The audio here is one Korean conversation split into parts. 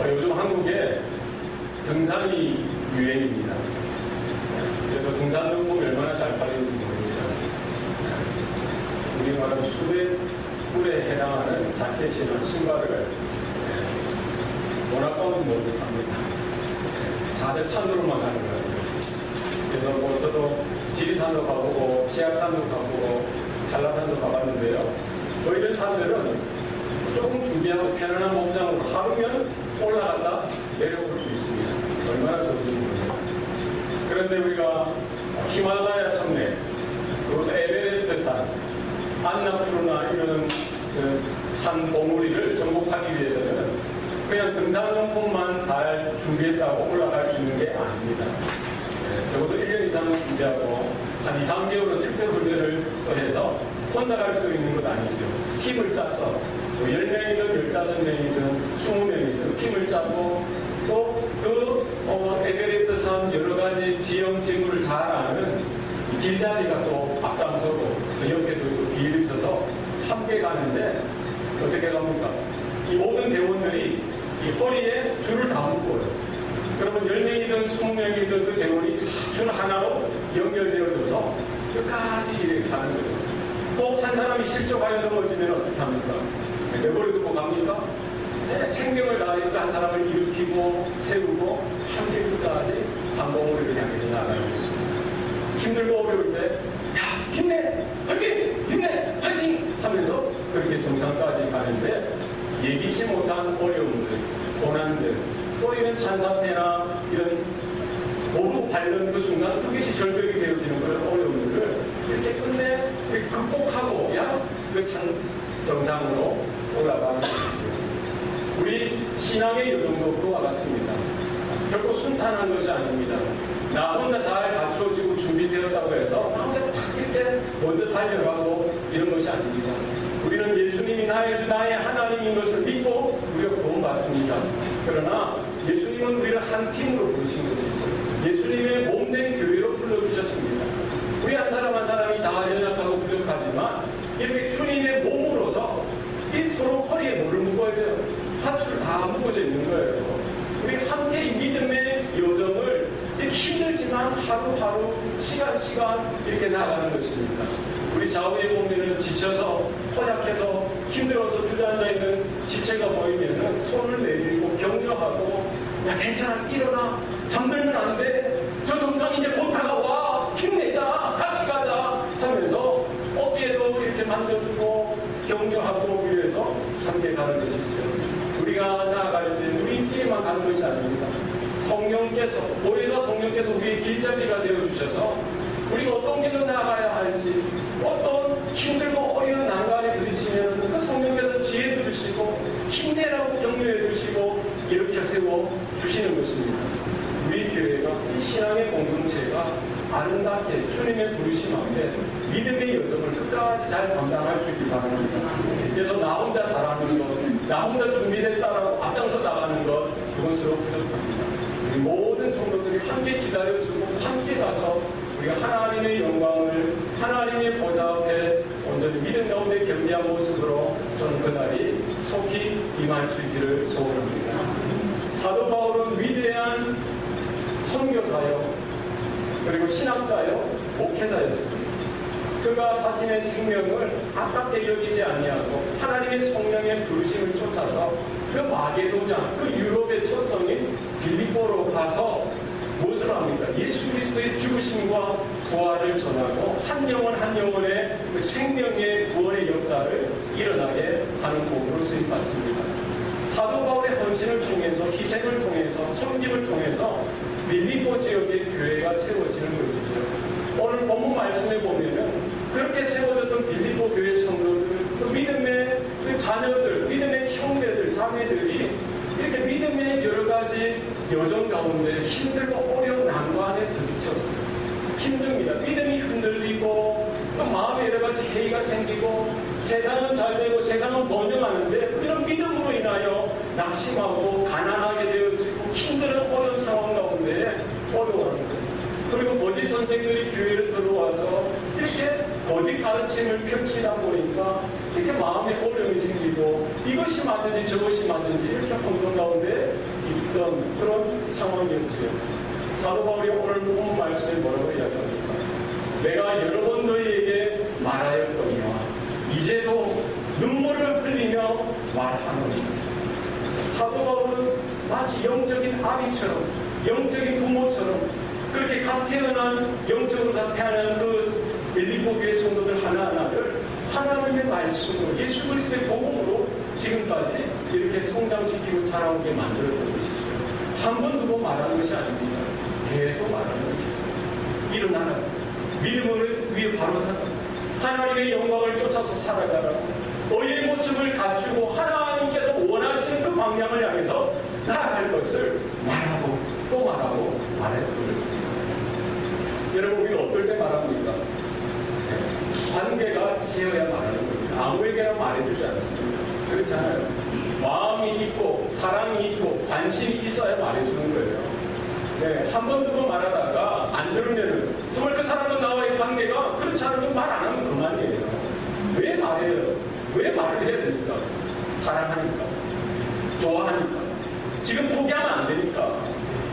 요즘 한국에 등산이 유행입니다. 그래서 등산용품이 얼마나 잘 팔리는지 모릅니다. 우리 말하는 수백 불에 해당하는 자켓이나 신발을 원 아까운 모두 삽니다. 다들 산으로만 가는 것 같아요. 그래서 뭐 저도 지리산도 가보고 시악산도 가보고 한라산도 가봤는데요. 뭐 이런 산들은 조금 준비하고 편안한 몸짱으로 하루면 올라갔다 내려올 수 있습니다. 얼마나 좋은지 모릅니다. 그런데 우리가 히말라야 산맥, 그리고 에베레스트 산, 안나푸르나 이런 산 봉우리를 정복하기 위해서는 그냥 등산용품만 잘 준비했다고 올라갈 수 있는 게 아닙니다. 적어도 1년 이상은 준비하고 한 2, 3개월은 특별 훈련을 또 해서 혼자 갈 수 있는 것 아니죠. 팀을 짜서 10명이든 15명이든 20명이든 팀을 짜고 또 그 에베레스트 산 여러 가지 지형 지물을 잘 아는 길잡이가 또 앞장서고 그 옆에도 또 뒤를 져서 함께 가는데 어떻게 갑니까? 이 모든 대원들이 이 허리에 줄을 다 묶어요. 그러면 10명이든 20명이든 그 대원이 줄 하나로 연결되어져서 끝까지 이렇게 가는 거죠. 꼭 한 사람이 실족하여 넘어지면 어떻게 합니까? 내버려 두고 갑니까? 네, 생명을 다하여 한 사람을 일으키고 세우고 함께 끝까지 산봉우리를 향해서 나가고 있습니다. 힘들고 어려울 때 야, 힘내! 화이팅! 힘내! 화이팅! 하면서 그렇게 정상까지 가는데 예기치 못한 어려움들, 고난들, 또 이런 산사태나 이런 모두 밟는 그 순간 그것이 절벽이 되어지는 그런 어려움들을 이렇게 끝내 극복하고 그 산 정상으로 올라가는 것이죠. 우리 신앙의 여정도 그와 같습니다. 결코 순탄한 것이 아닙니다. 나 혼자 잘 갖추어지고 준비되었다고 해서 나 혼자 탁 이렇게 먼저 달려가고 이런 것이 아닙니다. 우리는 예수님이 나의 주 나의 하나님인 것을 믿고 우리가 구원받습니다. 그러나 예수님은 우리를 한 팀으로 부르신 것이죠. 예수님의 몸된 교회로 불러주셨습니다. 우리 한 사람 한 사람이 다 연약하고 부족하지만 이렇게 주님의 몸으로서 서로 허리에 물을 묶어야 돼요. 밧줄 다 묶어져 있는 거예요. 우리 함께 이 믿음의 여정을 힘들지만 하루하루 시간 이렇게 나가는 것입니다. 우리 좌우에 보면은 지쳐서 허약해서 힘들어서 주저앉아 있는 지체가 보이면은 손을 내밀고 격려하고 야 괜찮아 일어나 잠들면 안 돼. 저 정상이 이제 곧 다가와 힘내자 같이 가자 하면서 어깨에도 이렇게 만져주고 격려하고 위해서 함께 가는 것이죠. 우리가 나아갈 때 우리 팀에만 가는 것이 아닙니다. 성령께서 보혜사 성령께서 우리의 길잡이가 되어주셔서 우리가 어떤 길로 나아가야 할지 어떤 힘들고 어려운 난관에 부딪히면 그 성령께서 지혜도 주시고 힘내라고 격려해 주시고 일으켜 세워 주시는 것입니다. 우리 교회가 이 신앙의 공동체가 아름답게 주님의 부르심 앞에 믿음의 여정을 끝까지 잘 감당할 수 있길 바랍니다. 그래서 나 혼자 잘하는 것, 나 혼자 준비됐다라고 앞장서 나가는 것 그것으로 부족합니다. 우리 모든 성도들이 함께 기다려주고 함께 가서 우리가 하나님의 영광을 하나님의 보좌 앞에 온전히 믿음 가운데 겸비한 모습으로 서는 그날이 속히 임할 수 있기를 소원합니다. 사도 바울은 위대한 선교사요 그리고 신학자요 목회자였습니다. 그가 자신의 생명을 아깝게 여기지 아니하고 하나님의 성령의 부르심을 쫓아서 그 마게도냐 그 유럽의 첫 성인 빌립보로 가서 무엇을 합니까? 예수 그리스도의 죽으심과 부활을 전하고 한 영혼 한 영혼의 그 생명의 구원의 역사를 일어나게 하는 복으로 쓰임받습니다. 사도 바울의 헌신을 통해서 희생을 통해서 섬김을 통해서 빌립보 지역의 교회가 세워지는 것이죠. 오늘 본문 말씀에 보면은 그렇게 세워졌던 빌립보 교회 성도들, 그 믿음의 그 자녀들, 믿음의 형제들, 자매들이 이렇게 믿음의 여러 가지 여정 가운데 힘들고 어려운 난관에 부딪혔어요. 힘듭니다. 믿음이 흔들리고 또 마음에 여러 가지 해이가 생기고 세상은 잘 되고 세상은 번영하는데 이런 믿음으로 인하여 낙심하고 가난하게 되어지고 힘든 어려운 상황 가운데 어려워하는 거예요. 그리고 거짓 선생들이 교회를 들어와서 이렇게 거짓 가르침을 펼치다 보니까 이렇게 마음에 어려움이 생기고 이것이 맞는지 저것이 맞는지 이렇게 혼돈 가운데 사도 바울이 오늘 본 말씀에 뭐라고 이야기합니까? 내가 여러 번 너희에게 말하였거니와 이제도 눈물을 흘리며 말하노니. 사도 바울은 마치 영적인 아비처럼, 영적인 부모처럼 그렇게 갓 태어난, 영적으로 갓 태어난 그 빌립보 교회 성도들 하나하나를 하나님의 말씀으로, 예수 그리스도의 복음으로 지금까지 이렇게 성장시키고 자라오게 만들었던 것이죠. 한 번, 두 번 말하는 것이 아닙니다. 계속 말하는 것이죠. 일어나라. 믿음을 위해 바로 서라. 하나님의 영광을 쫓아서 살아가라. 너희의 모습을 갖추고 하나님께서 원하시는 그 방향을 향해서 나아갈 것을 말하고 또 말하고 말했던 것입니다. 여러분, 우리가 어떨 때 말합니까? 관계가 되어야 말하는 겁니다. 아무에게나 말해주지 않습니다. 그렇지 않아요? 마음이 있고 사랑이 있고 관심이 있어야 말해주는 거예요. 네, 한 번, 두 번 말하다가 안 들으면은 정말 그 사람과 나와의 관계가 그렇지 않으면 말 안 하면 그만이에요. 왜 말해요? 왜 말을 해야 됩니까? 사랑하니까, 좋아하니까, 지금 포기하면 안 되니까,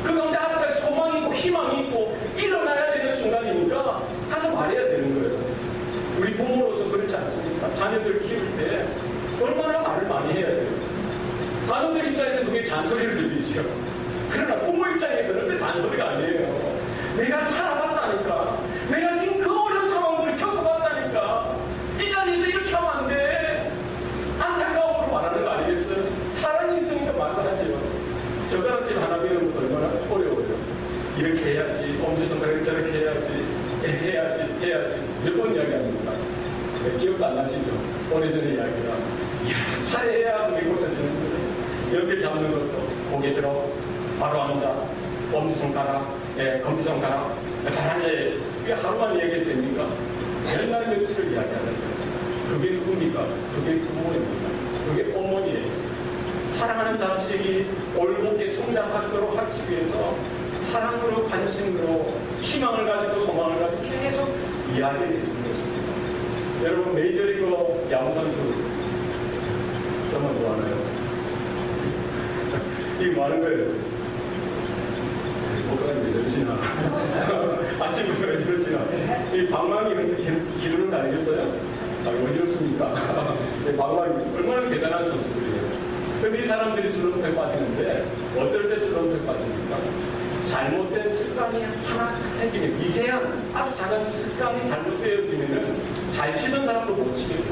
그 가운데 아직까지 소망이 있고 희망이 있고 일어나야 되는 순간이니까 가서 말해야 되는 거예요. 우리 부모로서 그렇지 않습니까? 자녀들 키울 때 얼마나 말을 많이 해야 돼요. 자녀들 입장에서 그게 잔소리를 들리죠. 그러나 부모 입장에서는 그게 잔소리가 아니에요. 내가 살아봤다니까, 내가 지금 그 어려운 상황들을 겪어봤다니까, 이 자리에서 이렇게 하면 안 돼. 안타까움으로 말하는 거 아니겠어요? 사랑이 있으니까 말하지요. 젓가락질 하나 배우는 것도 얼마나 어려워요. 이렇게 해야지, 엄지손가락을 저렇게 해야지 몇 번 이야기합니까? 네, 기억도 안 나시죠? 오래전에 이야기가 여러 차례 해야 그게 고쳐지는 거예요. 연필 잡는 것도 고개 들어 바로 앉아, 엄지손가락, 검지손가락 다 앉아야 그게 하루만 이야기해서 됩니까? 맨날 며칠을 이야기하는 거예요. 그게 누굽니까? 그게 부모입니다. 그게 어머니예요. 사랑하는 자식이 올곧게 성장하도록 하기 위해서 사랑으로, 관심으로, 희망을 가지고 소망을 가지고 계속 이야기를 해주는 것입니다. 여러분, 메이저리그 야구선수 정말 좋아하나요? 이게 많은 거예요. 목사님 왜 저러시나? 아침부터 왜 저러시나? 이 방망이 이루는 거 아니겠어요? 왜 저렇습니까? 방망이 얼마나 대단한 선수들이에요. 그런데 이 사람들이 슬럼프에 빠지는데 어떨 때 슬럼프에 빠집니까? 잘못된 습관이 하나 생기면, 미세한 아주 작은 습관이 잘못되어지면 잘 치던 사람도 못 치게 돼요.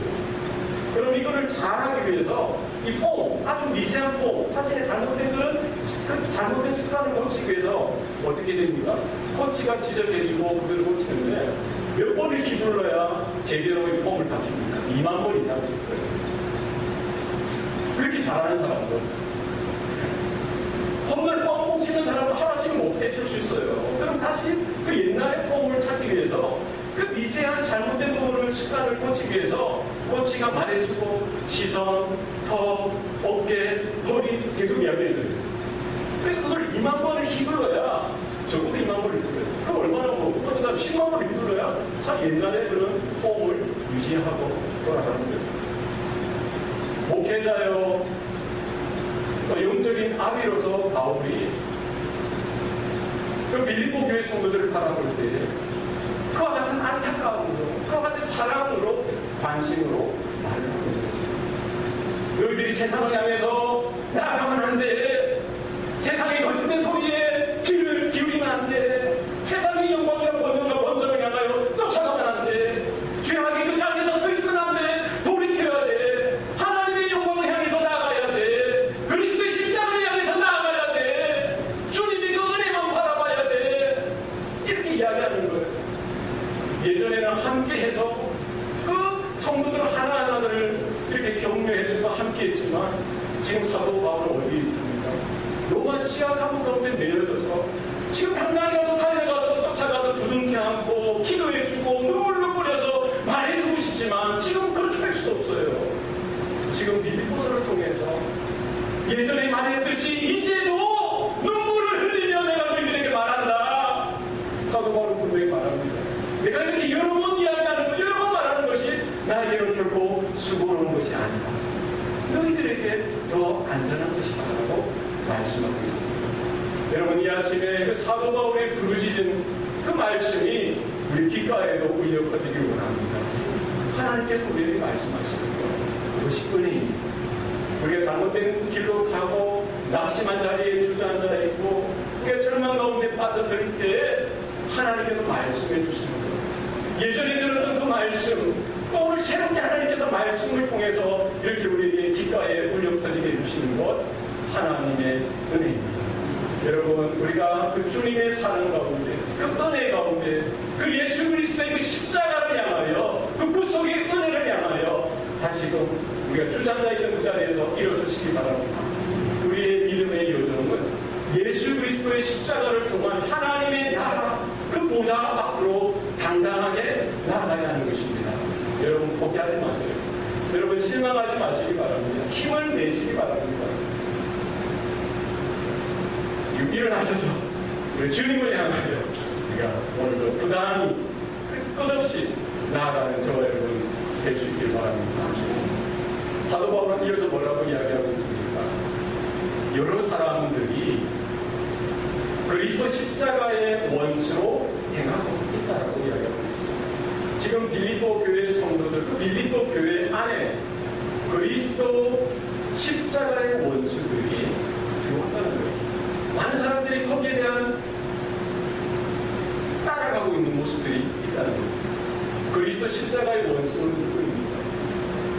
그럼 이거를 잘하기 위해서 이 폼, 아주 미세한 폼, 사실 잘못된 그 잘못된 습관을 고치기 위해서 어떻게 됩니까? 코치가 지적해주고 그걸 고치는데 몇 번을 휘둘러야 제대로 이 폼을 갖춥니까? 2만 번 이상 될 거예요. 그렇게 잘하는 사람도 홈런을 뻥뻥 치는 사람도 하루아침에 못 해줄 수 있어요. 그럼 다시 그 옛날의 폼을 찾기 위해서 그 미세한 잘못된 부분을 습관을 고치기 위해서 코치가 말해주고 시선, 턱, 어깨, 허리 계속 이야기해줘요. 그래서 그걸 2만 번을 휘둘러야, 적어도 2만 번을 휘둘러요. 그럼 얼마나 어떤 사람 10만 번을 휘둘러야 참 옛날에 그런 폼을 유지하고 돌아가는 거예요. 목회자요, 영적인 아비로서 바울이 그 빌립보 교회 성도들을 바라볼 때 그와 같은 안타까움으로, 그와 같은 사랑으로, 관심으로 말을 하고 있는 것입니다. 너희들이 세상을 향해서 나아가면 안 돼. 세상의 거짓된 소리에 귀를 기울이면 안 돼. 세상의 영광이나 번성을 향하여 쫓아가면 안 돼. 죄악의 그 자리에서 서 있으면 안 돼. 돌이켜야 돼. 하나님의 영광을 향해서 나아가야 돼. 그리스도의 십자가를 향해서 나아가야 돼. 주님의 그 은혜만 바라봐야 돼. 이렇게 이야기하는 거예요. 예전에는 함께해서 그 성도들 하나하나를 이렇게 격려해주고 함께했지만 지금 사도 바울은 어디 있습니까? 로마 지하 감옥 가운데 내려져서 지금 당장이라도 달려가서 쫓아가서 부둥켜 안고 기도해주고 눈물로 뿌려서 말해주고 싶지만 지금 그렇게 할 수도 없어요. 지금 빌립보서를 통해서 예전에 말했듯이 이제도 눈물을 흘리며 내가 너희들에게 말한다. 사도 바울은 분명히 말합니다. 내가 이렇게 여러 번 이야기하는 것, 여러 번 말하는 것이 나에게는 결코 수고로운 것이 아니다. 너희들에게 더 안전한 것이다 라고 말씀하고 있습니다. 여러분, 이 아침에 그 사도 바울의 부르짖은 그 말씀이 우리 귓가에도 울려 퍼지기를 원합니다. 하나님께서 우리에게 말씀하시는 것, 그것이 은혜입니다. 우리가 잘못된 길로 가고 낙심한 자리에 주저앉아 있고 우리가 절망 가운데 빠져들 때에 하나님께서 말씀해 주시는 것, 예전에 들었던 그 말씀, 또 오늘 새롭게 하나님께서 말씀을 통해서 이렇게 우리에게 귓가에 울려 퍼지게 해주시는 것, 하나님의 은혜입니다. 여러분, 우리가 그 주님의 사랑 가운데, 그 은혜 가운데, 그 예수 그리스도의 그 십자가를 향하여, 그 구속의 은혜를 향하여 다시금 우리가 주저앉아 있던 그 자리에서 일어서시기 바랍니다. 우리의 믿음의 요정은 예수 그리스도의 십자가를 통한 하나님의 나라, 그 보좌 앞으로 당당하게 나아가야 하는 것입니다. 여러분, 포기하지 마세요. 여러분, 실망하지 마시기 바랍니다. 힘을 내시기 바랍니다. 지금 일어나셔서 우리 주님을 향하여 우리가 오늘도 부단히 끝없이 나아가는 저와 여러분 될 수 있길 바랍니다. 사도 바울은 이어서 뭐라고 이야기하고 있습니까? 여러 사람들이 그리스도 십자가의 원수로 행하고 있다라고 이야기하고 있습니다. 지금 빌립보 교회 성도들, 그 빌립보 교회 안에 그리스도 십자가의 원수들이 들어왔다는 거예요. 많은 사람들이 거기에 대한 따라가고 있는 모습들이 있다는 거예요. 그리스도 십자가의 원수는 누구입니까?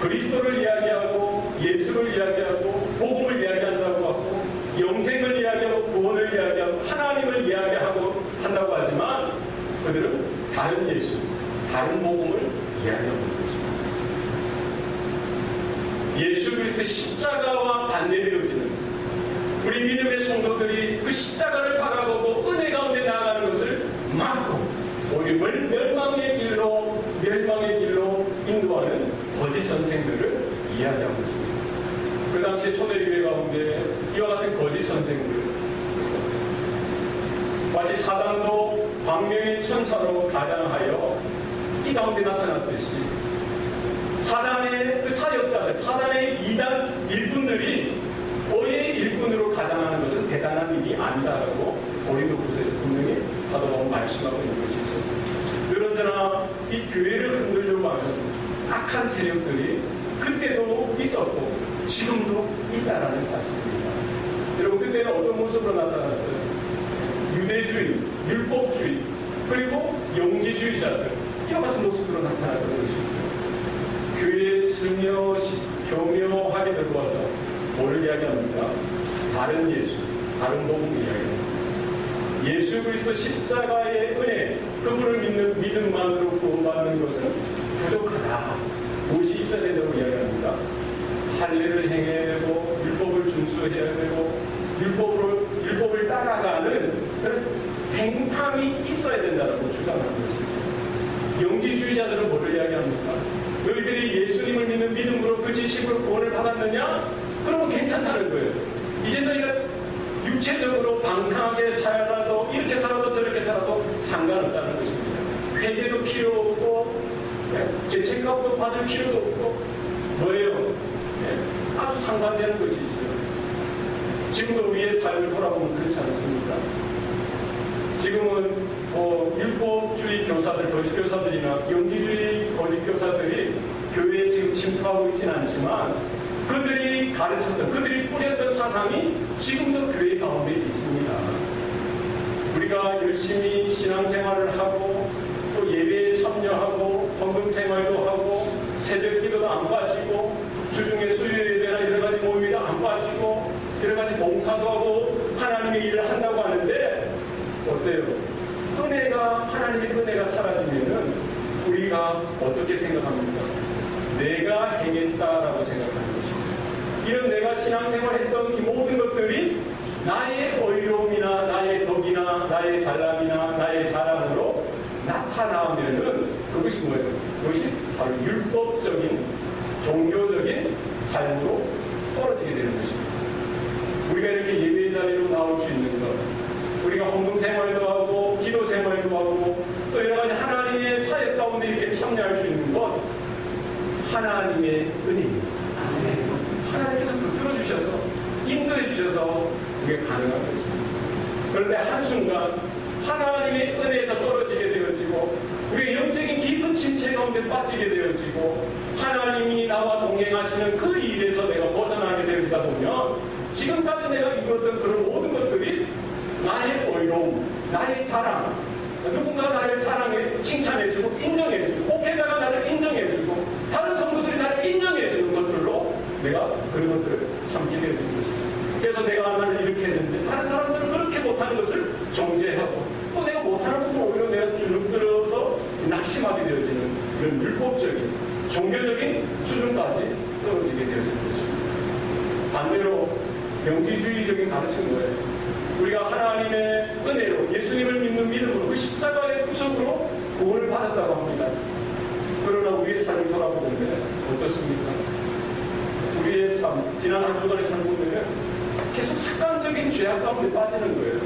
그리스도를 이야기하고 예수를 이야기하고 복음을 이야기한다고 하고 영생을 이야기하고 구원을 이야기하고 하나님을 이야기하고 한다고 하지만 그들은 다른 예수, 다른 복음을 이야기하고 있는 것입니다. 예수 그리스도의 십자가와 반대되어지는 우리 믿음의 성도들이 그 십자가를 바라보고 은혜 가운데 나아가는 것을 막고 오히려 멸망의 길로 인도하는 거짓 선생들을 이야기하고 있습니다. 그 당시에 초대교회 가운데 이와 같은 거짓 선생들, 마치 사단도 광명의 천사로 가장하여 이 가운데 나타났듯이 사단의 그 사역자들, 사단의 이단 일꾼들이 오해의 일꾼으로 가장하는 것은 대단한 일이 아니다라고 고린도후서에서 분명히 사도 바울은 말씀하고 있는 것이죠. 그러나 이 교회를 흔들려고 하는 악한 세력들이 그때도 있었고 지금도 있다라는 사실입니다. 여러분, 그때는 어떤 모습으로 나타났어요? 유대주의, 율법주의, 그리고 영지주의자들, 이와 같은 모습으로 나타났던 것이죠. 교회에 슬며시 교묘하게 들어와서 뭐를 이야기합니까? 다른 예수, 다른 복음을 이야기합니다. 예수 그리스도 십자가의 은혜, 그분을 믿는 믿음만으로 구원받는 것은 부족하다. 무엇이 있어야 된다고 이야기합니다. 할례를 행해야 되고 율법을 준수해야 되고 율법을 따라가는 그런 행함이 있어야 된다고 주장하는 것입니다. 영지주의자들은 뭐를 이야기합니까? 너희들이 예수님을 믿는 믿음으로 그 지식으로 구원을 받았느냐? 그러면 괜찮다는 거예요. 이제 너희가 육체적으로 방탕하게 살아도 이렇게 살아도 저렇게 살아도 상관없다는 것입니다. 회개도 필요 없고 죄책감도 받을 필요도 없고 뭐예요? 아주 상관되는 것이죠. 지금도 우리의 삶을 돌아보면 그렇지 않습니까? 지금은 율법주의 교사들, 거짓 교사들이나 영지주의 거짓 교사들이 교회에 지금 침투하고 있지는 않지만 그들이 가르쳤던, 그들이 뿌렸던 사상이 지금도 교회 가운데 있습니다. 우리가 열심히 신앙생활을 하고 또 예배에 참여하고 헌금 생활도 하고 새벽 기도도 안 빠지고 주중에 수요 예배나 여러 가지 모임에도 안 빠지고 여러 가지 봉사도 하고 하나님의 일을 한다고 하는데 어때요? 하나님의 은혜가 사라지면은 우리가 어떻게 생각합니까? 내가 행했다라고 생각하는 것입니다. 이런 내가 신앙생활 했던 이 모든 것들이 나의 의로움이나 나의 덕이나 나의 잘남이나 나의 자랑으로 나타나면은 그것이 뭐예요? 그것이 바로 율법적인 종교적인 삶으로 떨어지게 되는 것입니다. 우리가 이렇게 예배 자리로 나올 수 있는 것, 우리가 헌금 생활도 하고 기도 생활도 하고 또 여러 가지 하나님의 사역 가운데 이렇게 참여할 수 있는 것, 하나님의 은혜입니다. 하나님께서 붙들어 주셔서 인도해 주셔서 그게 가능한 것입니다. 그런데 한순간 하나님의 은혜에서 떨어지게 되어지고 우리의 영적인 깊은 침체 가운데 빠지게 되어지고 하나님이 나와 동행하시는 그 일에서 내가 벗어나게 되어지다 보면 지금까지 내가 이뤘던 그런 모든 것들이 나의 의로움, 나의 자랑, 누군가 나를 자랑해, 칭찬해주고 인정해주고 목회자가 나를 인정해주고 다른 성도들이 나를 인정해주는 것들로 내가 그런 것들을 삼게 되어지는 것이죠. 그래서 내가 하나를 이렇게 했는데 다른 사람들은 그렇게 못하는 것을 정죄하고 또 내가 못하는 부분 오히려 내가 주눅들어서 낙심하게 되어지는 이런 율법적인 종교적인 수준까지 떨어지게 되어지는 것입니다. 반대로 영지주의적인 가르침은 뭐예요? 우리가 하나님의 은혜로 예수님을 믿는 믿음으로 그 십자가의 구속으로 구원을 받았다고 합니다. 그러나 우리의 삶을 돌아보면 어떻습니까? 우리의 삶, 지난 한 주간의 삶을 보면 계속 습관적인 죄악 가운데 빠지는 거예요.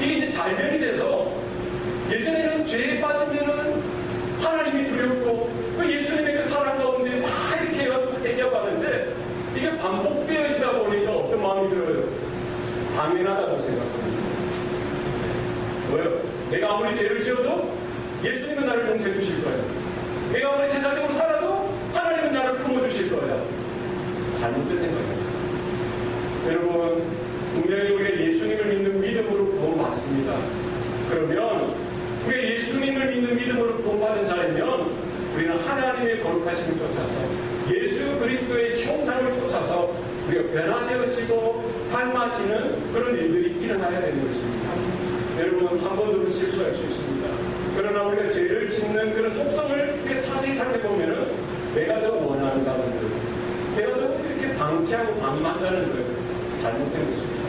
이게 이제 단련이 돼서 예전에는 죄에 빠지면은 하나님이 두렵고 그 예수님의 그 사랑 가운데 막 이렇게 해가지고 땡겨가는데 이게 반복되어지다 보니까 어떤 마음이 들어요? 당연하다고 생각합니다. 왜요? 내가 아무리 죄를 지어도 예수님은 나를 용서해 주실 거예요. 내가 아무리 제자적으로 살아도 하나님은 나를 품어주실 거예요. 잘못된 생각입니다. 여러분, 분명히 우리가 예수님을 믿는 믿음으로 구원받습니다. 그러면 우리가 예수님을 믿는 믿음으로 구원받은 자이면 우리는 하나님의 거룩하심을 쫓아서 예수 그리스도의 형상을 쫓아서 우리가 변화되어지고 닮아지는 그런 일들이 일어나야 되는 것입니다. 여러분, 한 번도 실수할 수 있습니다. 그러나 우리가 죄를 짓는 그런 속성을 자세히 살펴보면 내가 더 원한다는 거예요. 내가 더 이렇게 방치하고 방임한다는 거예요. 잘못된 것입니다.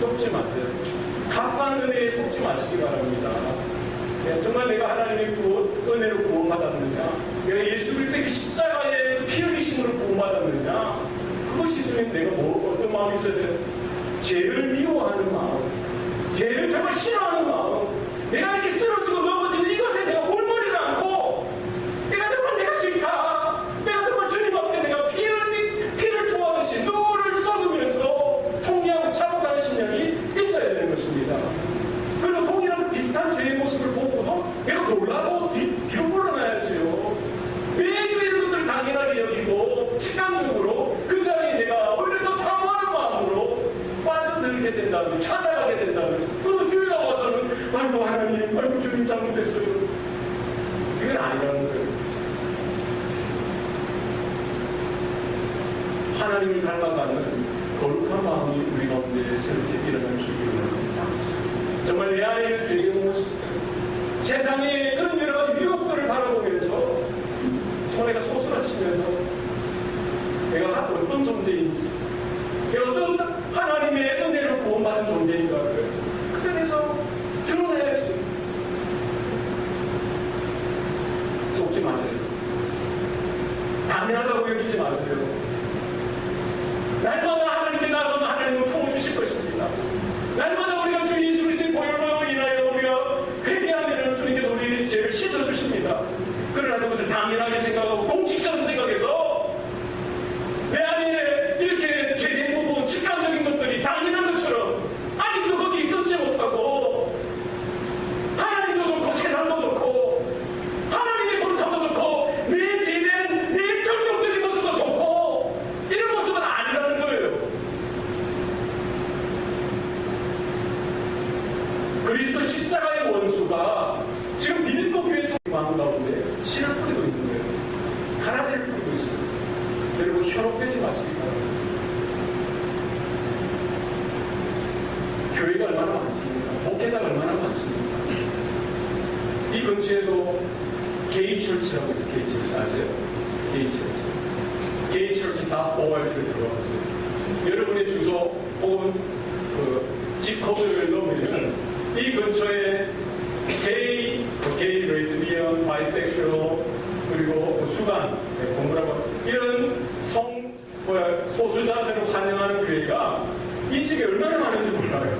속지 마세요. 값싼 은혜에 속지 마시기 바랍니다. 정말 내가 하나님의 은혜로 구원받았느냐, 내가 예수 그리스도의 십자가의 피 흘리심으로 구원받았느냐, 그것이 있으면 내가 어떤 마음이 있어야 돼요? 죄를 미워하는 마음, 죄를 정말 싫어하는 마음, 내가 이렇게 쓰러지고 넘어지는 이것에 내가 골머리를 않고 내가 싫다, 내가 정말 주님 앞에 내가 피를 토하듯이 눈물을 쏟으면서 통회하고 자복하는 심령이 있어야 되는 것입니다. 그리고 동일한 비슷한 죄의 모습을 보고도 내가 놀라고 뒤로 물러나야지요. 매주 이런 것을 당연하게 여기고 습관적으로 그 자리에 내가 오히려 더 사모하는 마음으로 빠져들게 된다면, 찾아가게 된다면, 그리고 주일에 와서는 아이고 하나님, 아이고 주님 잘못했어요. 이건 아니라는 거예요. 하나님을 닮아가는 거룩한 마음이 우리 가운데 새롭게 일어날 수 있기를 바랍니다. 정말 내 안에 있는 죄의 모습, 세상의 그런 여러 가지 유혹들을 바라보면서 정말 내가 소스라치면서 내가 어떤 존재인지, 내가 어떤 하나님의 은혜로 구원받은 존재인가를 그 자리에서 드러내야지. 속지 마세요. 당연하다고 여기지 마세요. 날마다 하나님께 나가면 하나님은 품어주실 것입니다. 날마다 우리가 주 예수 그리스도의 보혈로 인하여 우리가 회개하면 주님께서 우리의 죄를 씻어주십니다. 그러나 그것을 당연하게 생각하고 공식적으로 생각해서 내 안에 이렇게 죄된 부분, 습관적인 것들이 당연한 것처럼 아직도 거기 끊지 못하고 하나님도 좋고 세상도 좋고 하나님의 거룩함도 좋고 내 죄된 내 경력적인 모습도 좋고 이런 모습은 아니라는 거예요. 그리스도 십자가의 원수가 지금 빌립보 교회에서 마음 가운데 씨를 뿌리고 있는 거예요. 가라지를 뿌리고 있습니다. 여러분, 현혹되지 마시기 바랍니다. 교회가 얼마나 많습니까? 목회자가 얼마나 많습니까? 이 근처에도 게이처치라고 있죠. 게이처치 아세요? 게이처치. 게이처치.org를 들어가보세요. 여러분의 주소 혹은 집 코드를 넣으면 이 근처에 게이, 레즈비언, 바이섹슈얼, 그리고 수간, 공부라고 이런 소수자들을 환영하는 교회가 이 집에 얼마나 많은지 몰라요.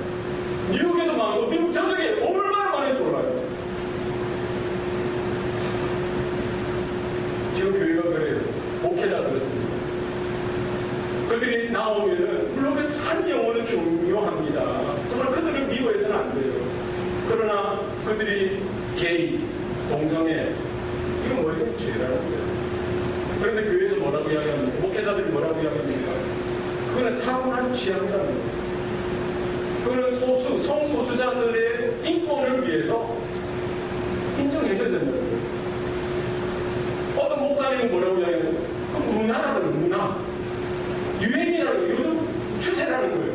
미국에도 많고 미국 전역에 얼마나 많은지 몰라요. 지금 교회가 그래요. 목회자 그렇습니다. 그들이 나오면은 물론 그 한 영혼은 중요합니다. 정말 그들을 미워요. 그러나 그들이 게이, 동성애, 이건 뭐예요? 죄라는 거예요. 그런데 교회에서 뭐라고 이야기합니까? 목회자들이 뭐라고 이야기합니까? 그거는 타고난 취향이라는 거예요. 그거는 성소수자들의 인권을 위해서 인정해줘야 된다는 거예요. 어떤 목사님은 뭐라고 이야기하냐면, 그 문화라는 거예요, 문화. 유행이라는 거예요. 요즘 추세라는 거예요.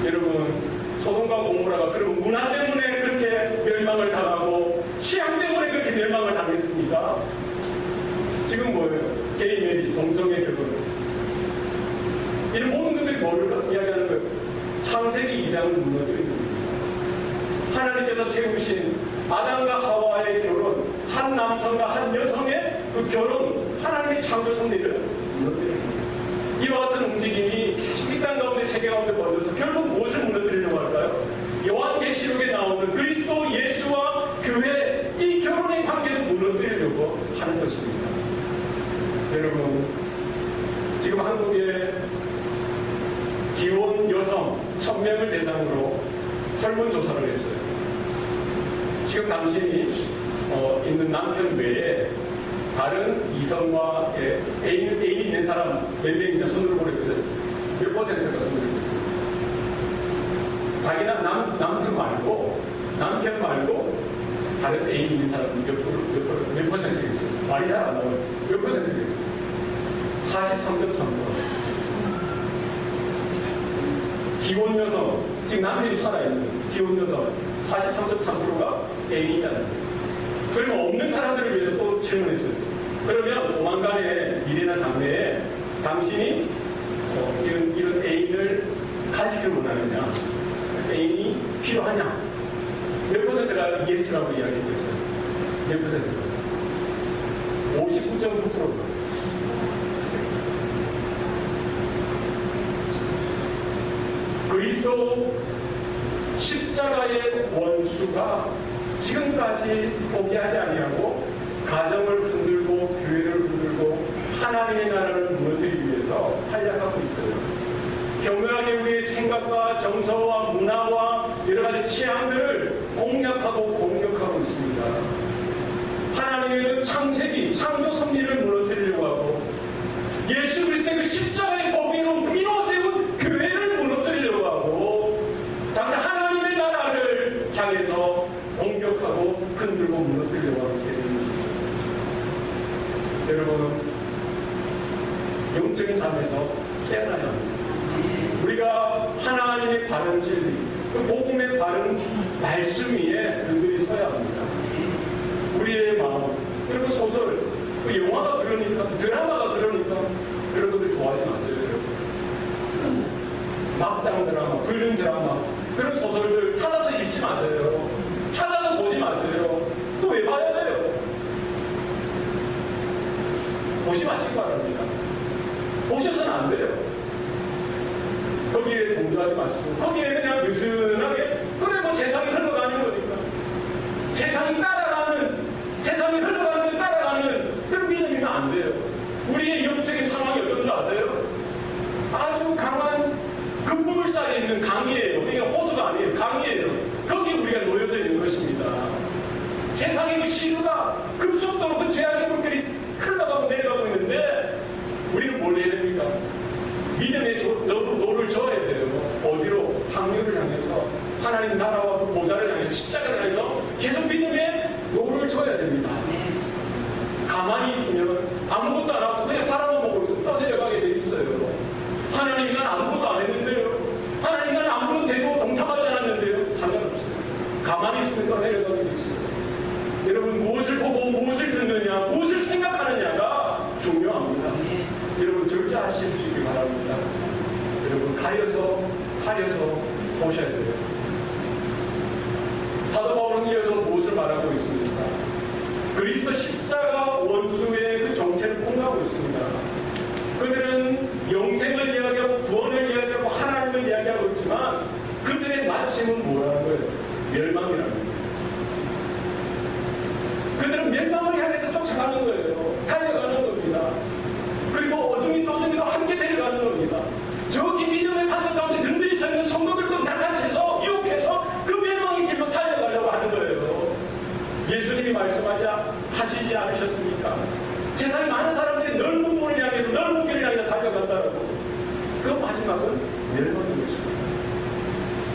여러분, 소돔과 고모라가 그런 문화 때문에 그렇게 멸망을 당하고 취향 때문에 그렇게 멸망을 당했습니까? 지금 뭐예요? 게이 메리지, 동성애 결혼. 이런 모든 것들이 뭐를 이야기하는 거예요? 창세기 2장을 무너뜨리는 겁니다. 하나님께서 세우신 아담과 하와의 결혼, 한 남성과 한 여성의 그 결혼, 하나님의 창조 섭리를 무너뜨리는 겁니다. 이와 같은 움직임이 계속 이 땅 가운데 세계 가운데 번져서 결국 무엇을 무너뜨리려고 할까요? 요한계시록에 나오는 그리스도 예수와 교회 이 결혼의 관계도 무너뜨리려고 하는 것입니다. 여러분, 지금 한국의 기혼 여성 1000명을 대상으로 설문조사를 했어요. 지금 당신이 있는 남편 외에 다른 이성과 애인 있는 사람 몇 명이나 손으로 보냈거든. 몇 퍼센트가 손으로 보냈어요. 자기 남편 말고 다른 애인 있는 사람 몇 퍼센트가 있어요. 말이 잘 안 나와요. 몇 퍼센트가 있어요. 43.3%. 기혼 여성, 지금 남편이 살아있는 기혼 여성 43.3%가 애인이 있다는 거예요. 그러면 없는 사람들을 위해서 또 질문했어요. 그러면 조만간에 미래나 장래에 당신이 이런 애인을 가지기를 원하느냐, 애인이 필요하냐, 몇 퍼센트가 예스라고 이야기했어요. 몇 퍼센트가? 59.9%가. 그리스도 십자가의 원수가 지금까지 포기하지 아니하고 가정을 흔들고 교회를 흔들고 하나님의 나라를 무너뜨리기 위해서 활약하고 있어요. 교묘하게 우리의 생각과 정서와 문화와 여러 가지 취향들을 공략하고 공격하고 있습니다. 하나님의 그 창세기, 창조 섭리를 무너뜨리려고 하고 예수 그리스도의 그 십자가의 법으로 피로 세운 교회를 무너뜨리려고 하고 장차 하나님의 나라를 향해서 공격하고 흔들고 무너뜨리려고 하는 세력인 것이죠. 여러분, 영적인 삶에서 깨어나야 합니다. 우리가 하나님의 바른 진리, 그 복음의 바른 말씀 위에 든든히 서야 합니다. 우리의 마음, 그리고 소설, 영화가 그러니까, 드라마가 그러니까 그런 것들 좋아하지 마세요. 막장 드라마, 불륜 드라마, 그런 소설들 찾아서 읽지 마세요. 찾아서 보지 마세요. 또 왜 봐야 돼요? 보지 마시기 바랍니다. 보셔서는 안 돼요. 거기에 동조하지 마시고 거기에 그냥 느슨하게 그래 뭐 세상이 흘러가는 거니까 세상이 흘러가는 그런 믿음이면 안 돼요. 우리의 영적인 상황이 어떤 줄 아세요? 아주 강한 급물살에 있는 강이에요. 이게 호수가 아니에요. 강이에요. 거기에 우리가 놓여져 있는 것입니다. 세상의 그 시루가 급속도로 그 죄악의 물결이 흘러가고 내려가고 있는데 우리는 뭘 해야 됩니까? 믿음의 노를 저어야 돼요. 어디로? 상류를 향해서 하나님 나라와 그 보좌를 향해서 십자가를 향해서 계속 믿음의 노를 저어야 됩니다. 가만히 있으면 아무것도 안 하고 그냥 바라만 보고 있으면 떠내려가게 돼 있어요. 하나님이 난 아무것도 안 했는데요. 하나님이 난 아무런 죄도 동참하지 않았는데요. 상관없어요. 가만히 있으면 떠내려가게 돼 있어요. 여러분, 무엇을 보고 무엇을 듣느냐, 무엇을 생각하느냐가 중요합니다. 여러분, 절제하실 수 있길 바랍니다. 여러분, 가려서 보셔야 돼요. 사도 바울은 이어서 무엇을 말하고 있습니까? 그리스도 십자가 원수의 그 정체를 폭로하고 있습니다. 그들은 영생을 이야기하고 구원을 이야기하고 하나님을 이야기하고 있지만 그들의 마침은 뭐라는 거예요? 멸망이라는 거예요. 그들은 멸망을 향해서 쫓아가는 거예요. 달려가는 겁니다. 그리고 어중이 떠중이도 함께 데려가는 겁니다. 저기 믿음의 반석 가운데 든든히 서 있는 성도들도 낙한 채서 유혹해서 그 멸망의 길로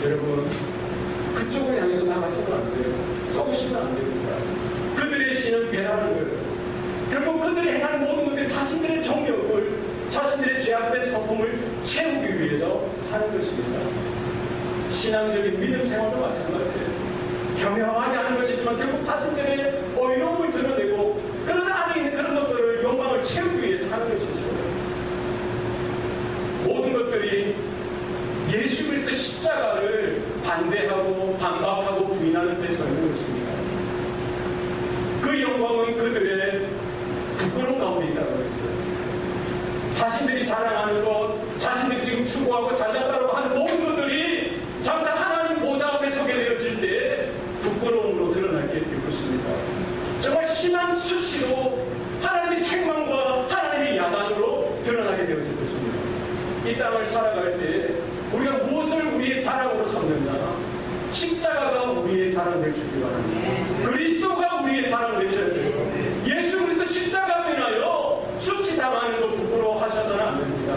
여러분, 그쪽을 향해서 나가시면 안 돼요. 쏘시면 안 됩니다. 그들의 신은 배라는 거예요. 결국 그들이 행하는 모든 것들이 자신들의 정욕을, 자신들의 죄악된 성품을 채우기 위해서 하는 것입니다. 신앙적인 믿음 생활도 마찬가지예요. 교묘하게 하는 것이지만 결국 자신들의 어이로움을 드러내고 그런 안에 있는 그런 것들을 욕망을 채우기 위해서 하는 것이죠. 모든 것들이 예수 그리스도 십자가를 반대하고 반박하고 부인하는 데서 있는 것입니다. 그 영광은 그들의 부끄러운 가운데 있다고 했어요. 자신들이 자랑하는 것, 자신들이 지금 추구하고 잘났다고 하는 모든 것들이 장차 하나님 보좌 앞에 서게 되어질 때 부끄러움으로 드러나게 될 것입니다. 정말 심한 수치로 하나님의 책망과 하나님의 야단으로 드러나게 되어질 것입니다. 이 땅을 살아갈 때 우리가 무엇을 우리의 자랑으로 삼느냐? 십자가가 우리의 자랑 될 수 있기 바랍니다. 그리스도가 우리의 자랑 되셔야 돼요. 예수 그리스도 십자가로 인하여 수치당하는 것 부끄러워하셔서는 안 됩니다.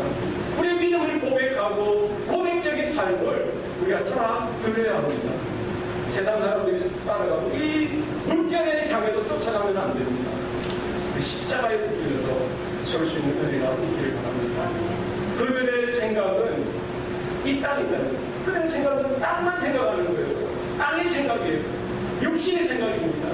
우리의 믿음을 고백하고 고백적인 삶을 우리가 살아드려야 합니다. 세상 사람들이 따라가고 이 물결에 향해서 쫓아가면 안 됩니다. 그 십자가에 붙들려서 설 수 있는 은혜가 있기를 바랍니다. 그들의 생각은 이 땅이다. 그들의 생각은 땅만 생각하는 거예요. 땅의 생각이에요. 육신의 생각입니다.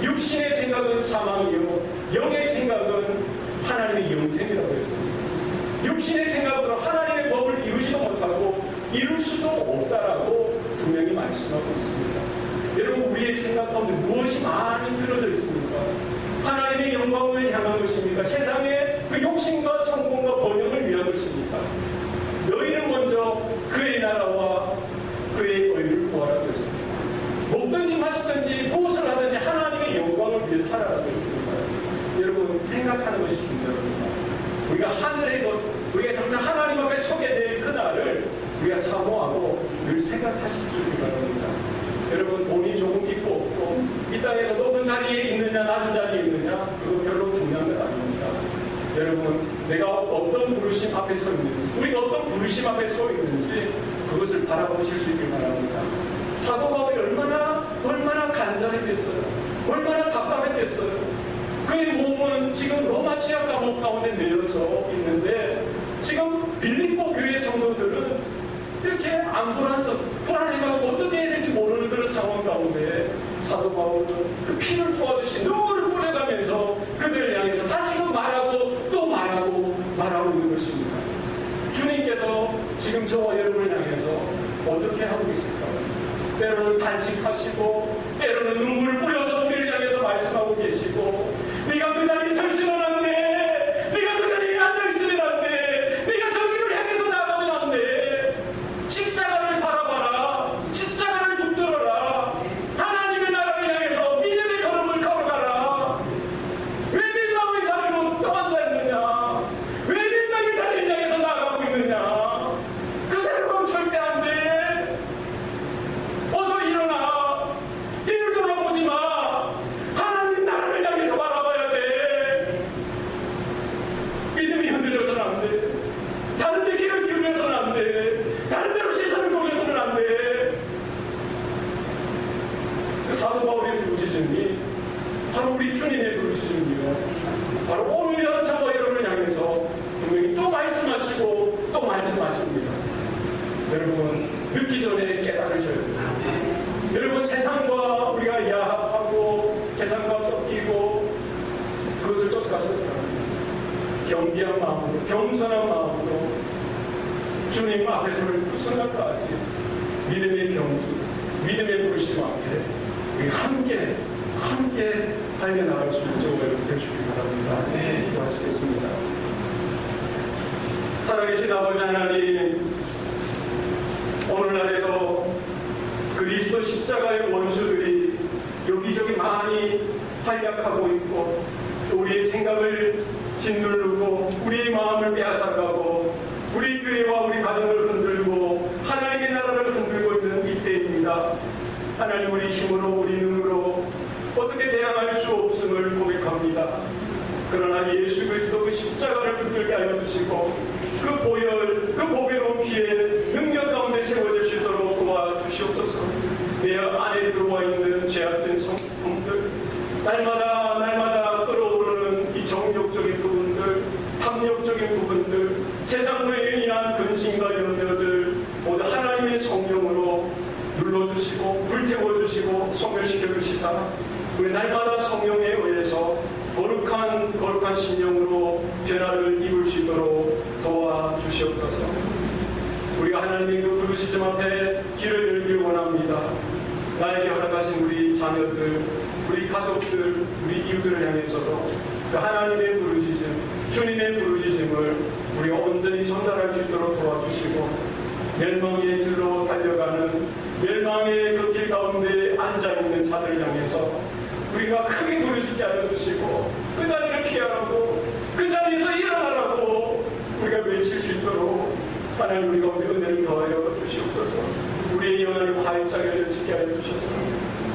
육신의 생각은 사망이요, 영의 생각은 하나님의 영생이라고 했습니다. 육신의 생각으로 하나님의 법을 이루지도 못하고 이룰 수도 없다라고 분명히 말씀하고 있습니다. 여러분, 우리의 생각 가운데 무엇이 많이 들어져 있습니까? 하나님의 영광을 향한 것입니까? 세상의 그 욕심과 성공과 번영을 위한 것입니까? 너희는 먼저 그의 나라와 그의 의를 구하라고 했습니다. 먹든지 마시든지 무엇을 하든지 하나님의 영광을 위해서 하라고 했습니다. 여러분, 생각하는 것이 중요합니다. 우리가 하늘의 것, 우리가 정말 하나님 앞에 서게 될 그날을 우리가 사모하고 늘 생각하실 수 있기 바랍니다. 여러분, 돈이 조금 있고 없고 이 땅에서 높은 자리에 있느냐 낮은 자리에 있느냐 그거 별로 중요한 건 아닙니다. 여러분, 내가 어떤 부르심 앞에 서 있는지, 우리가 어떤 부르심 앞에 서 있는지 그것을 바라보실 수 있길 바랍니다. 사도 바울이 얼마나 간절했겠어요. 얼마나 답답했겠어요. 그의 몸은 지금 로마 지하 감옥 가운데 내려서 있는데 지금 빌립보 교회 성도들은 이렇게 불안해가지고 어떻게 해야 될지 모르는 그런 상황 가운데 사도 바울은 그 피를 토하듯이 눈물을 뿌려가면서 그들을 향해서 다시금 말하고 또 말하고 있는 것입니다. 주님께서 지금 저와 여러분을 향해서 어떻게 하고 계실까요? 때로는 단식하시고 때로는 눈물을 뿌려서 우리를 향해서 말씀하고 계시고 네가 그 자리에 설 수는 안 돼. 네가 그 자리에 앉아있으면 안 돼. 네가 저기를 향해서 나가면 안 돼. 십자가를 바라봐라. 십자가를 붙들어라. 하나님의 나라를 향해서 믿음의 걸음을 걸어가라. 왜 민망의 자리로 또 앉아있느냐? 왜 민망의 자리를 향해서 나가고 있느냐? 그 생각 절대 안 돼. 어서 일어나. 뒤를 돌아보지 마. 하나님 나라를 향해서 바라봐야 돼. 믿음이 흔들려서는 안 돼. 다른 데 길을 기울여서는 안 돼. 다른 데로 시선을 돌려서는 안 돼. 그 사도 바울의 부르짖음이 바로 우리 주님의 부르짖음이요. 바로 오늘 저와 여러분을 향해서 분명히 또 말씀하시고 또 말씀하십니다. 여러분, 늦기 전에 깨달으셔야 돼요. 여러분, 세상과 우리가 야합하고 세상과 섞이고 그것을 쫓아가셔서 합니다. 겸비한 마음으로, 겸손한 마음으로 주님 앞에서를 그 순간까지 믿음의 경주, 믿음의 부르심 앞에 우리 함께 달려나갈 수 있는 저와 여러분 되시기 바랍니다. 네, 기도하시겠습니다. 살아계신 아버지 하나님, 오늘날에도 그리스도 십자가의 원수들이 여기저기 많이 활약하고 있고 우리의 생각을 짓누르고 우리의 마음을 빼앗아가고 우리 교회와 우리 가정을 흔들고 하나님의 나라를 흔들고 있는 이때입니다. 하나님, 우리 힘으로 우리 눈으로 어떻게 대항할 수 없음을 고백합니다. 그러나 예수 그리스도 그 십자가를 붙들게 하여 주시고 그 보혈, 그 보배로운 피에 능력 가운데 세워질 수 있도록 도와 날마다 끌어오르는 이 정욕적인 부분들, 탐욕적인 부분들, 세상으로 인한 근심과 염려들 모두 하나님의 성령으로 눌러주시고 불태워주시고 소멸시켜주시사 우리 날마다 성령에 의해서 거룩한 심령으로 변화를 입을 수 있도록 도와주시옵소서. 우리가 하나님의 그 부르시즘 앞에 길을 열기 원합니다. 나에게 허락하신 우리 자녀들, 우리 가족들, 우리 이웃들을 향해서도 그 하나님의 부르짖음, 주님의 부르짖음을 우리가 온전히 전달할 수 있도록 도와주시고 멸망의 길로 달려가는 멸망의 그 길 가운데 앉아있는 자들을 향해서 우리가 크게 부르짖게 하여 주시고 그 자리를 피하라고 그 자리에서 일어나라고 우리가 외칠 수 있도록 하나님 우리 가운데 은혜를 더하여 주시옵소서. 우리의 영혼이 활짝 열려지게 하여 주셔서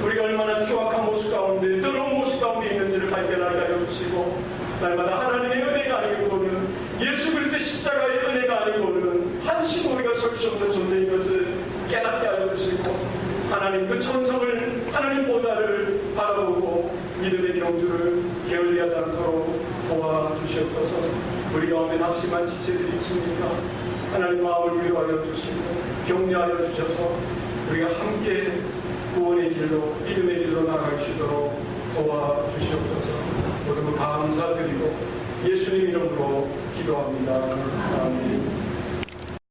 우리가 얼마나 추악한 모습 가운데 더러운 모습 가운데 있는지를 발견하게 하여 주시고 날마다 하나님의 은혜가 아니고는 예수 그리스도의 십자가의 은혜가 아니고는 한시도 우리가 설 수 없는 존재인 것을 깨닫게 하여 주시고 하나님 그 천성을 하나님 보다를 바라보고 믿음의 경주를 게을리하지 않도록 도와주시옵소서. 우리 가운데 낙심한 지체들이 있습니까? 하나님 마음을 위로하여 주시고 격려하여 주셔서 우리가 함께 구원의 길로 믿음의 길로 나아갈 수 있도록 도와주시옵소서. 모두 감사드리고 예수님 이름으로 기도합니다. 아멘.